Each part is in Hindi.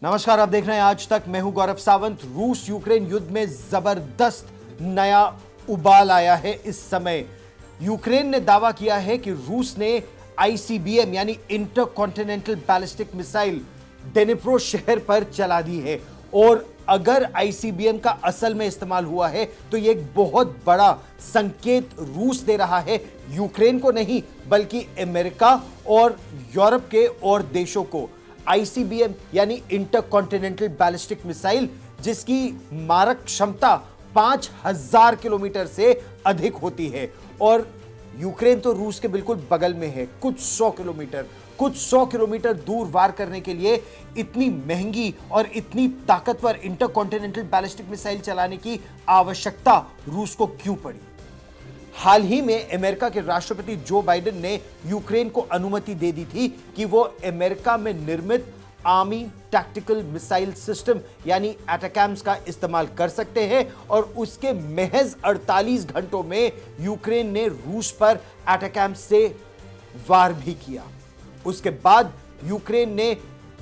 नमस्कार, आप देख रहे हैं आज तक। मैं हूं गौरव सावंत। रूस यूक्रेन युद्ध में जबरदस्त नया उबाल आया है। इस समय यूक्रेन ने दावा किया है कि रूस ने आईसीबीएम यानी इंटरकॉन्टिनेंटल बैलिस्टिक मिसाइल डेनिप्रो शहर पर चला दी है। और अगर आईसीबीएम का असल में इस्तेमाल हुआ है तो यह एक बहुत बड़ा संकेत रूस दे रहा है, यूक्रेन को नहीं बल्कि अमेरिका और यूरोप के और देशों को। आईसीबीएम यानी इंटरकॉन्टिनेंटल बैलिस्टिक मिसाइल, जिसकी मारक क्षमता 5000 किलोमीटर से अधिक होती है। और यूक्रेन तो रूस के बिल्कुल बगल में है, कुछ 100 किलोमीटर दूर वार करने के लिए इतनी महंगी और इतनी ताकतवर इंटरकॉन्टिनेंटल बैलिस्टिक मिसाइल चलाने की आवश्यकता रूस को क्यों पड़ी? हाल ही में अमेरिका के राष्ट्रपति जो बाइडेन ने यूक्रेन को अनुमति दे दी थी कि वो अमेरिका में निर्मित आर्मी टैक्टिकल मिसाइल सिस्टम यानी एटाकैम्स का इस्तेमाल कर सकते हैं। और उसके महज 48 घंटों में यूक्रेन ने रूस पर एटाकैम्स से वार भी किया। उसके बाद यूक्रेन ने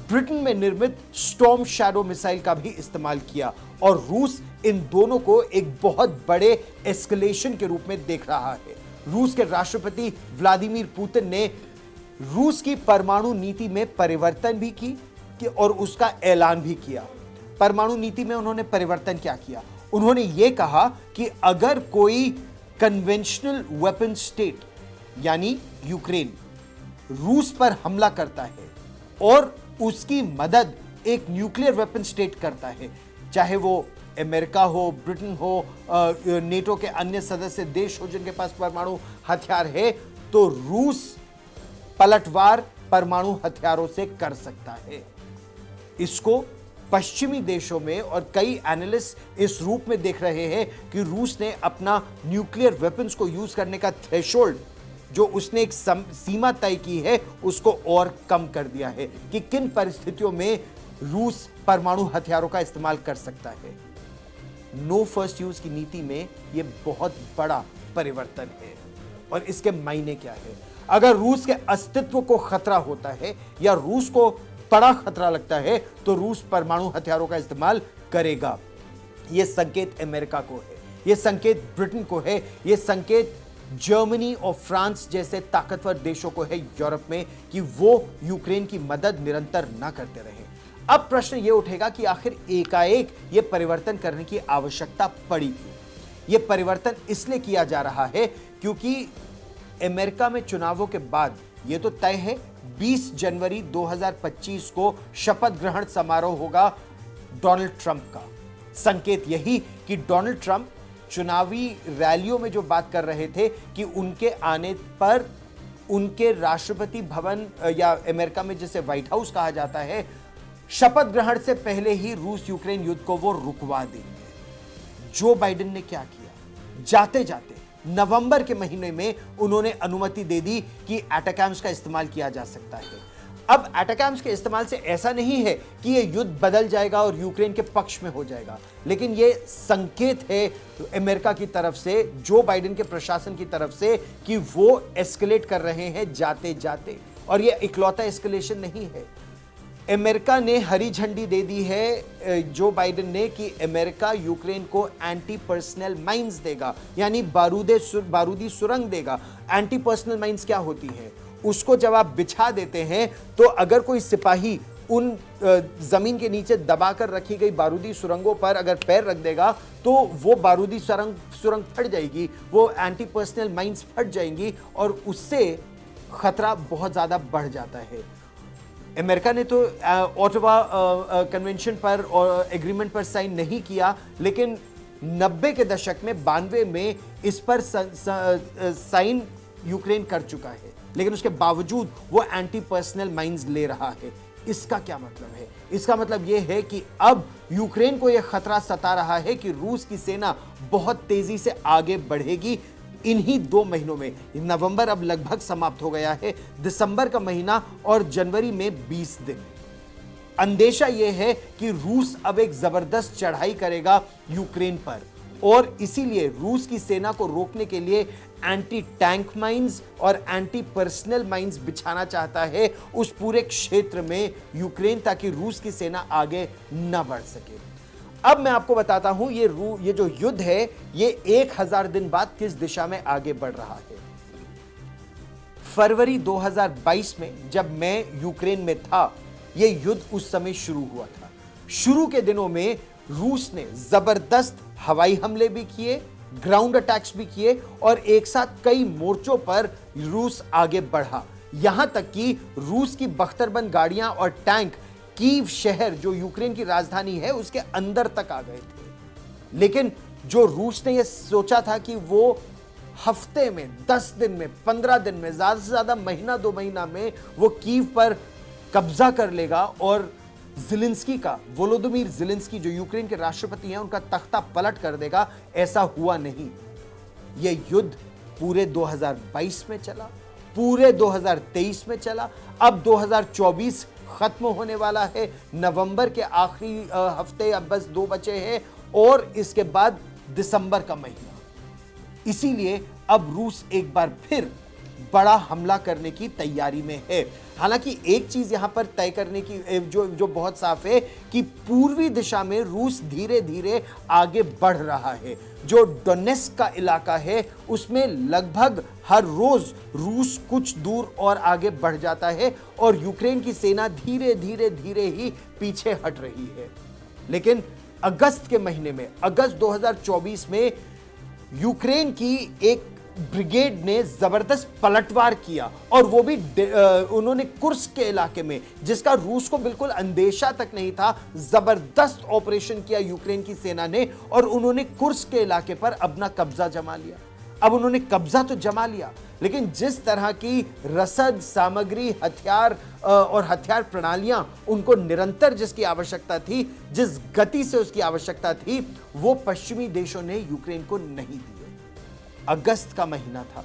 ब्रिटेन में निर्मित स्टॉर्म शैडो मिसाइल का भी इस्तेमाल किया। और रूस इन दोनों को एक बहुत बड़े एस्केलेशन के रूप में देख रहा है। रूस के राष्ट्रपति व्लादिमीर पुतिन ने रूस की परमाणु नीति में परिवर्तन भी की और उसका ऐलान भी किया। परमाणु नीति में उन्होंने परिवर्तन क्या किया? उन्होंने यह कहा कि अगर कोई कन्वेंशनल वेपन स्टेट यानी यूक्रेन रूस पर हमला करता है और उसकी मदद एक न्यूक्लियर वेपन स्टेट करता है, चाहे वो अमेरिका हो, ब्रिटेन हो, नेटो के अन्य सदस्य देश हो जिनके पास परमाणु हथियार है, तो रूस पलटवार परमाणु हथियारों से कर सकता है। इसको पश्चिमी देशों में और कई एनालिस्ट इस रूप में देख रहे हैं कि रूस ने अपना न्यूक्लियर वेपन्स को यूज करने का थ्रेशोल्ड, जो उसने एक सीमा तय की है, उसको और कम कर दिया है कि किन परिस्थितियों में रूस परमाणु हथियारों का इस्तेमाल कर सकता है। नो फर्स्ट यूज की नीति में यह बहुत बड़ा परिवर्तन है। और इसके मायने क्या है? अगर रूस के अस्तित्व को खतरा होता है या रूस को बड़ा खतरा लगता है तो रूस परमाणु हथियारों का इस्तेमाल करेगा। यह संकेत अमेरिका को है, यह संकेत ब्रिटेन को है, यह संकेत जर्मनी और फ्रांस जैसे ताकतवर देशों को है यूरोप में कि वो यूक्रेन की मदद निरंतर ना करते रहे। अब प्रश्न यह उठेगा कि आखिर एकाएक यह परिवर्तन करने की आवश्यकता पड़ी क्यों? यह परिवर्तन इसलिए किया जा रहा है क्योंकि अमेरिका में चुनावों के बाद यह तो तय है 20 जनवरी 2025 को शपथ ग्रहण समारोह होगा डोनाल्ड ट्रंप का। संकेत यही कि डोनाल्ड ट्रंप चुनावी रैलियों में जो बात कर रहे थे कि उनके आने पर उनके राष्ट्रपति भवन या अमेरिका में जिसे व्हाइट हाउस कहा जाता है, शपथ ग्रहण से पहले ही रूस यूक्रेन युद्ध को वो रुकवा देंगे। जो बाइडेन ने क्या किया? जाते जाते नवंबर के महीने में उन्होंने अनुमति दे दी कि एटाकैम्स का इस्तेमाल किया जा सकता है। अब एटाकैम्स के इस्तेमाल से ऐसा नहीं है कि यह युद्ध बदल जाएगा और यूक्रेन के पक्ष में हो जाएगा, लेकिन यह संकेत है अमेरिका की तरफ से, जो बाइडेन के प्रशासन की तरफ से, कि वो एस्केलेट कर रहे हैं जाते जाते। और यह इकलौता एस्केलेशन नहीं है। अमेरिका ने हरी झंडी दे दी है जो बाइडेन ने कि अमेरिका यूक्रेन को एंटी पर्सनल माइंस देगा, यानी बारूदी सुरंग देगा। एंटी पर्सनल माइंस क्या होती है? उसको जब आप बिछा देते हैं तो अगर कोई सिपाही उन जमीन के नीचे दबाकर रखी गई बारूदी सुरंगों पर अगर पैर रख देगा तो वो बारूदी सुरंग फट जाएगी, वो एंटी पर्सनल माइंस फट जाएंगी और उससे खतरा बहुत ज्यादा बढ़ जाता है। अमेरिका ने तो ओटावा कन्वेंशन पर और एग्रीमेंट पर साइन नहीं किया, लेकिन 90 के दशक में 92 में इस पर साइन यूक्रेन कर चुका है, लेकिन उसके बावजूद वो एंटी पर्सनल माइंस ले रहा है। इसका क्या मतलब है? इसका मतलब यह है कि अब यूक्रेन को यह खतरा सता रहा है कि रूस की सेना बहुत तेजी से आगे बढ़ेगी। इन्हीं 2 महीनों में, नवंबर अब लगभग समाप्त हो गया है, दिसंबर का महीना और जनवरी में 20 दिन। अंदेशा यह है कि रूस अब एक जबरदस्त चढ़ाई करेगा यूक्रेन पर और इसीलिए रूस की सेना को रोकने के लिए एंटी टैंक माइंस और एंटी पर्सनल माइंस बिछाना चाहता है उस पूरे क्षेत्र में यूक्रेन, ताकि रूस की सेना आगे न बढ़ सके। अब मैं आपको बताता हूं ये जो युद्ध है ये 1000 दिन बाद किस दिशा में आगे बढ़ रहा है। फरवरी 2022 में जब मैं यूक्रेन में था, यह युद्ध उस समय शुरू हुआ था। शुरू के दिनों में रूस ने जबरदस्त हवाई हमले भी किए, ग्राउंड अटैक्स भी किए और एक साथ कई मोर्चों पर रूस आगे बढ़ा। यहां तक कि रूस की बख्तरबंद गाड़ियां और टैंक कीव शहर, जो यूक्रेन की राजधानी है, उसके अंदर तक आ गए थे। लेकिन जो रूस ने यह सोचा था कि वो हफ्ते में, 10 दिन में, 15 दिन में, ज्यादा से ज्यादा महीना 2 महीना में वो कीव पर कब्जा कर लेगा और ज़ेलेंस्की का, वोलोदिमीर ज़ेलेंस्की जो यूक्रेन के राष्ट्रपति हैं, उनका तख्ता पलट कर देगा, ऐसा हुआ नहीं। यह युद्ध पूरे 2022 में चला, पूरे 2023 में चला, अब 2024 खत्म होने वाला है। नवंबर के आखिरी हफ्ते अब बस 2 बचे हैं और इसके बाद दिसंबर का महीना। इसीलिए अब रूस एक बार फिर बड़ा हमला करने की तैयारी में है। हालांकि एक चीज यहां पर तय करने की जो बहुत साफ है कि पूर्वी दिशा में रूस धीरे धीरे आगे बढ़ रहा है। जो डोनेट्स्क का इलाका है उसमें लगभग हर रोज रूस कुछ दूर और आगे बढ़ जाता है और यूक्रेन की सेना धीरे धीरे धीरे ही पीछे हट रही है। लेकिन अगस्त के महीने में, अगस्त 2024 में यूक्रेन की एक ब्रिगेड ने जबरदस्त पलटवार किया और वो भी उन्होंने कुर्स्क के इलाके में, जिसका रूस को बिल्कुल अंदेशा तक नहीं था, जबरदस्त ऑपरेशन किया यूक्रेन की सेना ने और उन्होंने कुर्स्क के इलाके पर अपना कब्जा जमा लिया। अब उन्होंने कब्जा तो जमा लिया, लेकिन जिस तरह की रसद सामग्री, हथियार और हथियार प्रणालियां उनको निरंतर जिसकी आवश्यकता थी, जिस गति से उसकी आवश्यकता थी, वो पश्चिमी देशों ने यूक्रेन को नहीं दी। अगस्त का महीना था,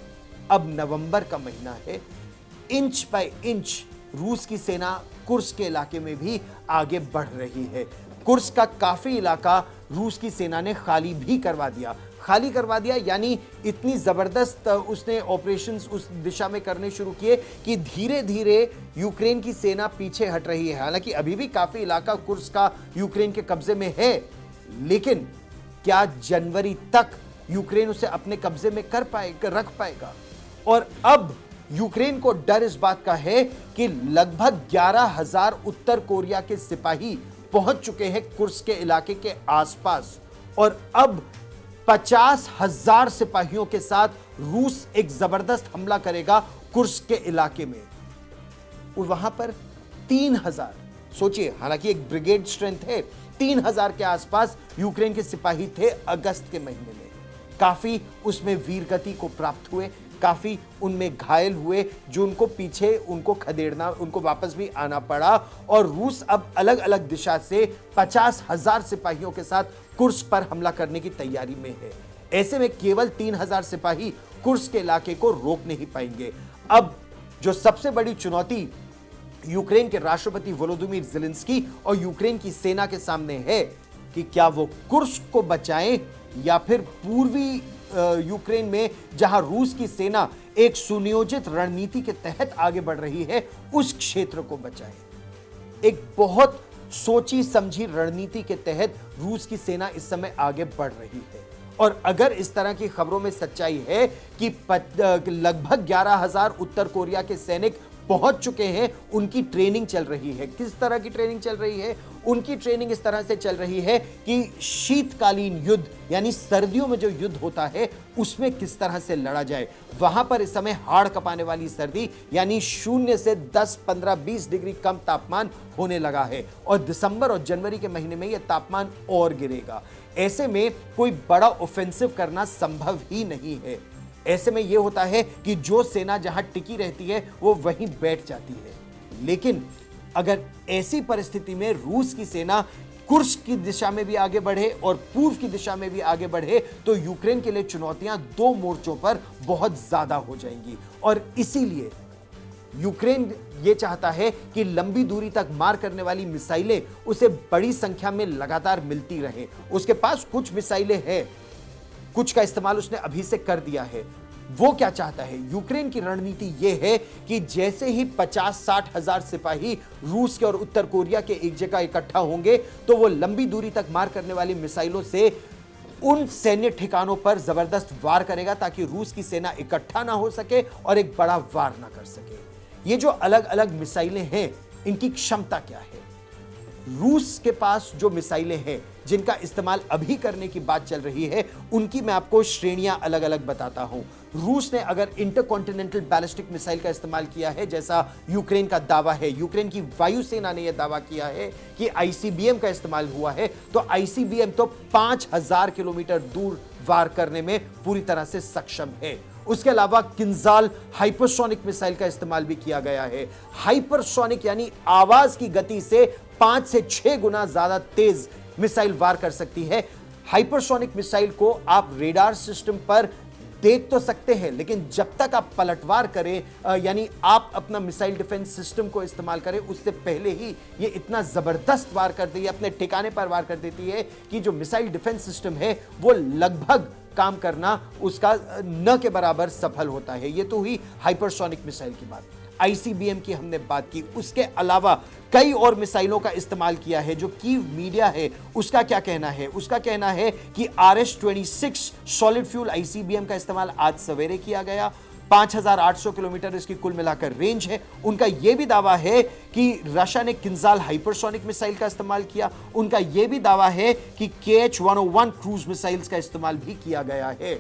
अब नवंबर का महीना है। इंच बाय इंच रूस की सेना कुर्स्क के इलाके में भी आगे बढ़ रही है। कुर्स्क का काफी इलाका रूस की सेना ने खाली भी करवा दिया। खाली करवा दिया यानी इतनी जबरदस्त उसने ऑपरेशंस उस दिशा में करने शुरू किए कि धीरे धीरे यूक्रेन की सेना पीछे हट रही है। हालांकि अभी भी काफी इलाका कुर्स्क का यूक्रेन के कब्जे में है, लेकिन क्या जनवरी तक यूक्रेन उसे अपने कब्जे में रख पाएगा? और अब यूक्रेन को डर इस बात का है कि लगभग 11,000 उत्तर कोरिया के सिपाही पहुंच चुके हैं कुर्स्क के इलाके के आसपास और अब 50,000 सिपाहियों के साथ रूस एक जबरदस्त हमला करेगा कुर्स्क के इलाके में। वहां पर 3,000, सोचिए, हालांकि एक ब्रिगेड स्ट्रेंथ है, 3,000 के आसपास यूक्रेन के सिपाही थे अगस्त के महीने में। काफी उसमें वीरगति को प्राप्त हुए, काफी उनमें घायल हुए, जो उनको पीछे उनको खदेड़ना, उनको वापस भी आना पड़ा और रूस अब अलग अलग दिशा से 50,000 सिपाहियों के साथ कुर्स्क पर हमला करने की तैयारी में है। ऐसे में केवल 3,000 सिपाही कुर्स्क के इलाके को रोक नहीं पाएंगे। अब जो सबसे बड़ी चुनौती यूक्रेन के राष्ट्रपति वोलोदिमीर ज़ेलेंस्की और यूक्रेन की सेना के सामने है कि क्या वो कुर्स्क को बचाएं या फिर पूर्वी यूक्रेन में, जहां रूस की सेना एक सुनियोजित रणनीति के तहत आगे बढ़ रही है, उस क्षेत्र को बचाएं। एक बहुत सोची समझी रणनीति के तहत रूस की सेना इस समय आगे बढ़ रही है और अगर इस तरह की खबरों में सच्चाई है कि लगभग 11,000 उत्तर कोरिया के सैनिक पहुंच चुके हैं, उनकी ट्रेनिंग चल रही है। किस तरह की ट्रेनिंग चल रही है? उनकी ट्रेनिंग इस तरह से चल रही है कि शीतकालीन युद्ध यानी सर्दियों में जो युद्ध होता है उसमें किस तरह से लड़ा जाए। वहां पर इस समय हाड़ कपाने वाली सर्दी यानी 0 से 10, 15, 20 डिग्री कम तापमान होने लगा है और दिसंबर और जनवरी के महीने में यह तापमान और गिरेगा। ऐसे में कोई बड़ा ऑफेंसिव करना संभव ही नहीं है। ऐसे में यह होता है कि जो सेना जहां टिकी रहती है वो वहीं बैठ जाती है। लेकिन अगर ऐसी परिस्थिति में रूस की सेना कुर्स्क की दिशा में भी आगे बढ़े और पूर्व की दिशा में भी आगे बढ़े तो यूक्रेन के लिए चुनौतियां 2 मोर्चों पर बहुत ज्यादा हो जाएंगी और इसीलिए यूक्रेन यह चाहता है कि लंबी दूरी तक मार करने वाली मिसाइलें उसे बड़ी संख्या में लगातार मिलती रहे। उसके पास कुछ मिसाइलें हैं, कुछ का इस्तेमाल उसने अभी से कर दिया है, वो क्या चाहता है? यूक्रेन की रणनीति यह है कि जैसे ही 50-60 हजार सिपाही रूस के और उत्तर कोरिया के एक जगह इकट्ठा होंगे तो वो लंबी दूरी तक मार करने वाली मिसाइलों से उन सैन्य ठिकानों पर जबरदस्त वार करेगा ताकि रूस की सेना इकट्ठा ना हो सके और एक बड़ा वार ना कर सके। ये जो अलग अलग मिसाइलें हैं, इनकी क्षमता क्या है? रूस के पास जो मिसाइलें हैं जिनका इस्तेमाल अभी करने की बात चल रही है, उनकी मैं आपको श्रेणियां अलग अलग बताता हूं। रूस ने अगर इंटरकॉन्टिनेंटल बैलिस्टिक मिसाइल का इस्तेमाल किया है, जैसा यूक्रेन का दावा है, यूक्रेन की वायुसेना ने यह दावा किया है कि आईसीबीएम का इस्तेमाल हुआ है, तो आईसीबीएम तो 5000 किलोमीटर दूर वार करने में पूरी तरह से सक्षम है। उसके अलावा किंजाल हाइपरसोनिक मिसाइल का इस्तेमाल भी किया गया है। हाइपरसोनिक यानी आवाज की गति से 5 से 6 गुना ज्यादा तेज मिसाइल वार कर सकती है। हाइपरसोनिक मिसाइल को आप रेडार सिस्टम पर देख तो सकते हैं, लेकिन जब तक आप पलटवार करें यानी आप अपना मिसाइल डिफेंस सिस्टम को इस्तेमाल करें, उससे पहले ही ये इतना जबरदस्त वार करती है, अपने ठिकाने पर वार कर देती है कि जो मिसाइल डिफेंस सिस्टम है वो लगभग काम करना उसका न के बराबर सफल होता है। ये तो हुई हाइपरसोनिक मिसाइल की बात। आईसीबीएम की हमने बात की, उसके अलावा कई और मिसाइलों का इस्तेमाल किया है। जो कीव मीडिया है उसका क्या कहना है? उसका कहना है कि RS-26 सॉलिड फ्यूल आईसीबीएम का इस्तेमाल आज सवेरे किया गया। 5800 किलोमीटर इसकी कुल मिलाकर रेंज है। उनका यह भी दावा है कि रशिया ने किंजाल हाइपरसोनिक मिसाइल का इस्तेमाल किया। उनका यह भी दावा है कि KH-101 क्रूज मिसाइल्स का इस्तेमाल भी किया गया है।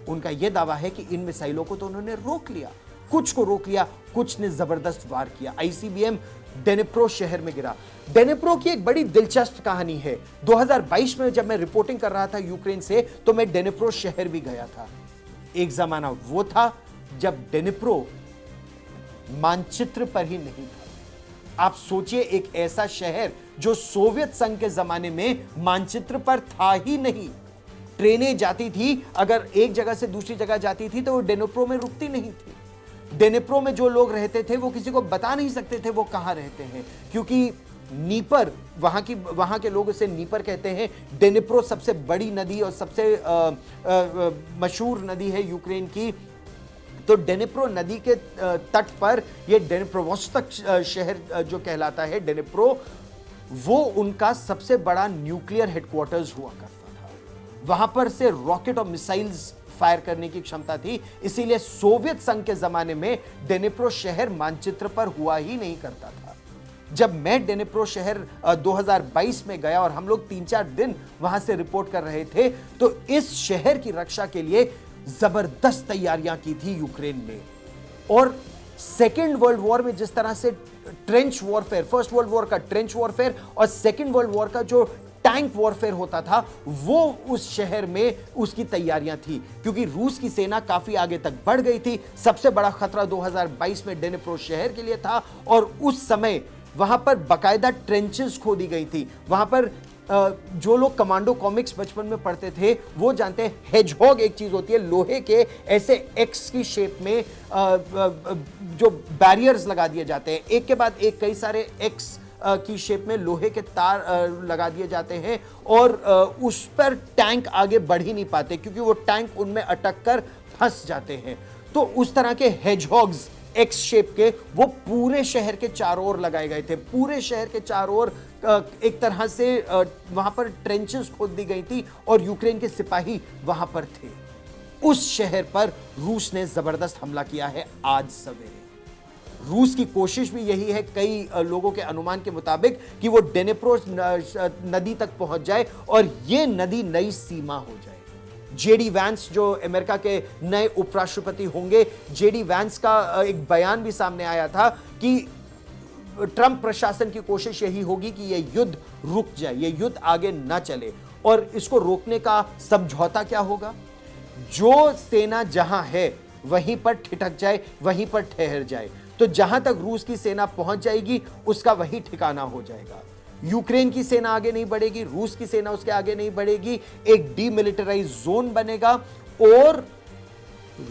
उनका यह दावा है कि इन मिसाइलों को तो उन्होंने रोक लिया, कुछ को रोक लिया, कुछ ने जबरदस्त वार किया। आईसीबीएम डेनिप्रो शहर में गिरा। डेनिप्रो की एक बड़ी दिलचस्प कहानी है। 2022 में जब मैं रिपोर्टिंग कर रहा था यूक्रेन से, तो मैं डेनिप्रो शहर भी गया था। एक जमाना वो था जब डेनिप्रो मानचित्र पर ही नहीं था। आप सोचिए, एक ऐसा शहर जो सोवियत संघ के जमाने में मानचित्र पर था ही नहीं। ट्रेनें जाती थी, अगर एक जगह से दूसरी जगह जाती थी तो वो डेनिप्रो में रुकती नहीं थी। डेनिप्रो में जो लोग रहते थे वो किसी को बता नहीं सकते थे वो कहां रहते हैं, क्योंकि नीपर, वहां के लोग उसे नीपर कहते हैं। डेनिप्रो सबसे बड़ी नदी और सबसे मशहूर नदी है यूक्रेन की। तो डेनिप्रो नदी के तट पर यह डेनिप्रोवोस्तक शहर जो कहलाता है डेनिप्रो, वो उनका सबसे बड़ा न्यूक्लियर हेडक्वार्टर्स हुआ करता था। वहां पर से रॉकेट और मिसाइल्स फायर करने की क्षमता थी। इसीलिए सोवियत संघ के जमाने में डेनिप्रो शहर मानचित्र पर हुआ ही नहीं करता था। जब मैं डेनिप्रो शहर 2022 में गया और हम लोग 3-4 दिन वहां से रिपोर्ट कर रहे थे, तो इस शहर की रक्षा के लिए जबरदस्त तैयारियां की थी यूक्रेन ने। और सेकेंड वर्ल्ड वॉर में जिस तरह से trench warfare, first world war का ट्रेंच वॉरफेयर और सेकेंड वर्ल्ड वॉर का जो टैंक वॉरफेयर होता था, वो उस शहर में उसकी तैयारियां थी, क्योंकि रूस की सेना काफी आगे तक बढ़ गई थी। सबसे बड़ा खतरा 2022 में डेनिप्रो शहर के लिए था और उस समय वहां पर बाकायदा ट्रेंचेस खोदी गई थी। वहां पर जो लोग कमांडो कॉमिक्स बचपन में पढ़ते थे वो जानते हैं, हेजहॉग एक चीज होती है, लोहे के ऐसे एक्स की शेप में जो बैरियर्स लगा दिए जाते हैं, एक के बाद एक कई सारे एक्स की शेप में लोहे के तार लगा दिए जाते हैं और उस पर टैंक आगे बढ़ ही नहीं पाते, क्योंकि वो टैंक उनमें अटक कर फंस जाते हैं। तो उस तरह के हेजहॉग्स एक्स शेप के वो पूरे शहर के चारों ओर लगाए गए थे। पूरे शहर के चारों ओर एक तरह से वहां पर ट्रेंचेस खोद दी गई थी और यूक्रेन के सिपाही वहां पर थे। उस शहर पर रूस ने जबरदस्त हमला किया है आज सवेरे। रूस की कोशिश भी यही है, कई लोगों के अनुमान के मुताबिक, कि वो डेनिप्रो नदी तक पहुंच जाए और ये नदी नई सीमा हो जाए। जेडी वैंस जो अमेरिका के नए उपराष्ट्रपति होंगे, जेडी वैंस का एक बयान भी सामने आया था कि ट्रंप प्रशासन की कोशिश यही होगी कि यह युद्ध रुक जाए, यह युद्ध आगे ना चले। और इसको रोकने का समझौता क्या होगा? जो सेना जहां है वहीं पर ठिठक जाए, वहीं पर ठहर जाए। तो जहां तक रूस की सेना पहुंच जाएगी उसका वही ठिकाना हो जाएगा। यूक्रेन की सेना आगे नहीं बढ़ेगी, रूस की सेना उसके आगे नहीं बढ़ेगी, एक डीमिलिटराइज जोन बनेगा और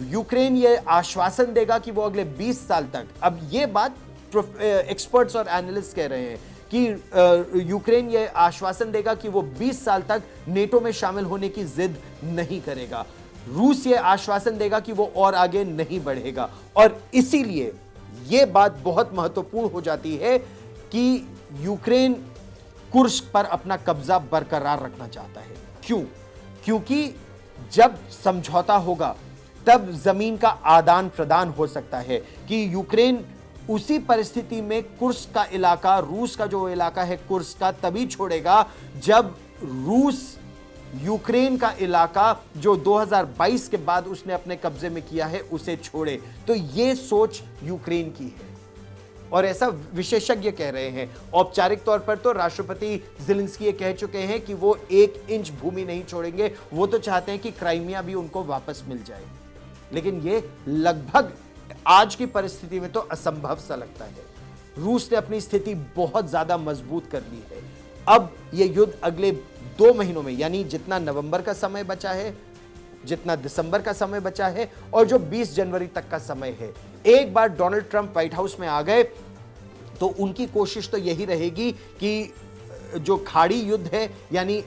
यूक्रेन यह आश्वासन देगा कि वो अगले 20 साल तक, अब ये बात एक्सपर्ट्स और एनालिस्ट कह रहे हैं कि यूक्रेन यह आश्वासन देगा कि वो 20 साल तक नेटो में शामिल होने की जिद नहीं करेगा। रूस ये आश्वासन देगा कि वो और आगे नहीं बढ़ेगा। और इसीलिए यह बात बहुत महत्वपूर्ण हो जाती है कि यूक्रेन कुर्स्क पर अपना कब्जा बरकरार रखना चाहता है। क्यों? क्योंकि जब समझौता होगा तब जमीन का आदान प्रदान हो सकता है कि यूक्रेन उसी परिस्थिति में कुर्स्क का इलाका, रूस का जो इलाका है कुर्स्क का, तभी छोड़ेगा जब रूस यूक्रेन का इलाका जो 2022 के बाद उसने अपने कब्जे में किया है उसे छोड़े। तो यह सोच यूक्रेन की है और ऐसा विशेषज्ञ कह रहे हैं। औपचारिक तौर पर तो राष्ट्रपति ज़ेलेंस्की ये कह चुके हैं कि वो 1 इंच भूमि नहीं छोड़ेंगे। वो तो चाहते हैं कि क्राइमिया भी उनको वापस मिल जाए, लेकिन ये लगभग आज की परिस्थिति में तो असंभव सा लगता है। रूस ने अपनी स्थिति बहुत ज्यादा मजबूत कर ली है। अब यह युद्ध अगले 2 महीनों में, यानी जितना नवंबर का समय बचा है, जितना दिसंबर का समय बचा है और जो 20 जनवरी तक का समय है, एक बार डोनाल्ड ट्रंप व्हाइट हाउस में आ गए तो उनकी कोशिश तो यही रहेगी कि जो खाड़ी युद्ध है, यानी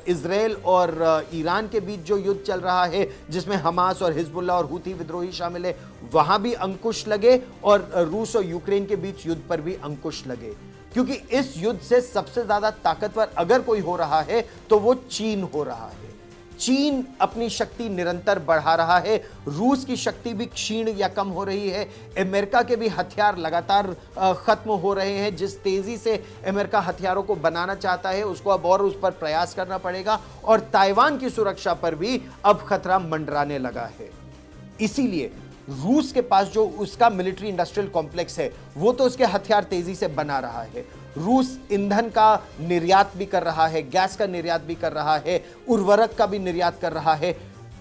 इजराइल और ईरान के बीच जो युद्ध चल रहा है जिसमें हमास और हिजबुल्लाह और हूथी विद्रोही शामिल है, वहां भी अंकुश लगे और रूस और यूक्रेन के बीच युद्ध पर भी अंकुश लगे। क्योंकि इस युद्ध से सबसे ज्यादा ताकतवर अगर कोई हो रहा है तो वो चीन हो रहा है। चीन अपनी शक्ति निरंतर बढ़ा रहा है, रूस की शक्ति भी क्षीण या कम हो रही है, अमेरिका के भी हथियार लगातार खत्म हो रहे हैं। जिस तेजी से अमेरिका हथियारों को बनाना चाहता है उसको अब और उस पर प्रयास करना पड़ेगा और ताइवान की सुरक्षा पर भी अब खतरा मंडराने लगा है। इसीलिए रूस के पास जो उसका मिलिट्री इंडस्ट्रियल कॉम्प्लेक्स है वो तो उसके हथियार तेजी से बना रहा है। रूस ईंधन का निर्यात भी कर रहा है, गैस का निर्यात भी कर रहा है, उर्वरक का भी निर्यात कर रहा है,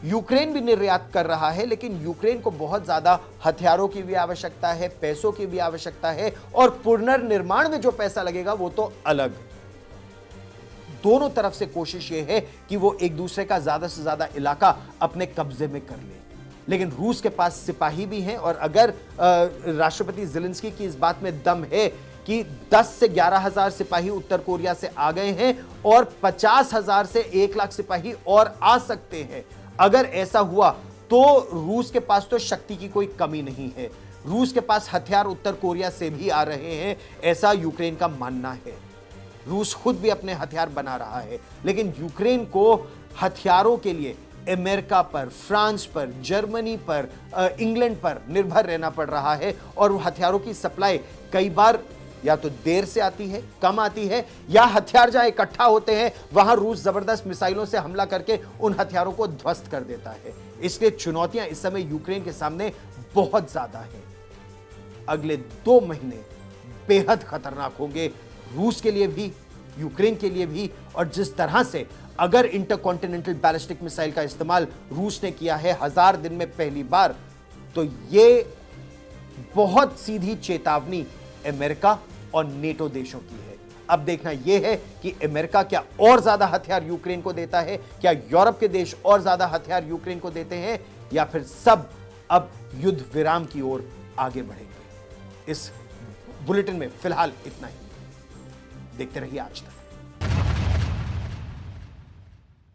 यूक्रेन भी निर्यात कर रहा है। लेकिन यूक्रेन को बहुत ज्यादा हथियारों की भी आवश्यकता है, पैसों की भी आवश्यकता है और पुनर्निर्माण में जो पैसा लगेगा वो तो अलग। दोनों तरफ से कोशिश ये है कि वो एक दूसरे का ज्यादा से ज्यादा इलाका अपने कब्जे में कर ले। लेकिन रूस के पास सिपाही भी हैं और अगर राष्ट्रपति ज़ेलेंस्की की इस बात में दम है कि 10 से 11,000 सिपाही उत्तर कोरिया से आ गए हैं और 50,000 से 1 लाख सिपाही और आ सकते हैं, अगर ऐसा हुआ तो रूस के पास तो शक्ति की कोई कमी नहीं है। रूस के पास हथियार उत्तर कोरिया से भी आ रहे हैं, ऐसा यूक्रेन का मानना है। रूस खुद भी अपने हथियार बना रहा है, लेकिन यूक्रेन को हथियारों के लिए अमेरिका पर, फ्रांस पर, जर्मनी पर, इंग्लैंड पर निर्भर रहना पड़ रहा है और वो हथियारों की सप्लाई कई बार या तो देर से आती है, कम आती है, या हथियार जहां इकट्ठा होते हैं वहां रूस जबरदस्त मिसाइलों से हमला करके उन हथियारों को ध्वस्त कर देता है। इसलिए चुनौतियां इस समय यूक्रेन के सामने बहुत ज्यादा हैं। अगले 2 महीने बेहद खतरनाक होंगे रूस के लिए भी, यूक्रेन के लिए भी। और जिस तरह से अगर इंटरकॉन्टिनेंटल बैलिस्टिक मिसाइल का इस्तेमाल रूस ने किया है 1000 दिन में पहली बार, तो ये बहुत सीधी चेतावनी अमेरिका और नेटो देशों की है। अब देखना यह है कि अमेरिका क्या और ज्यादा हथियार यूक्रेन को देता है, क्या यूरोप के देश और ज्यादा हथियार यूक्रेन को देते हैं, या फिर सब अब युद्ध विराम की ओर आगे बढ़ेंगे। इस बुलेटिन में फिलहाल इतना ही। देखते रहिए आज तक।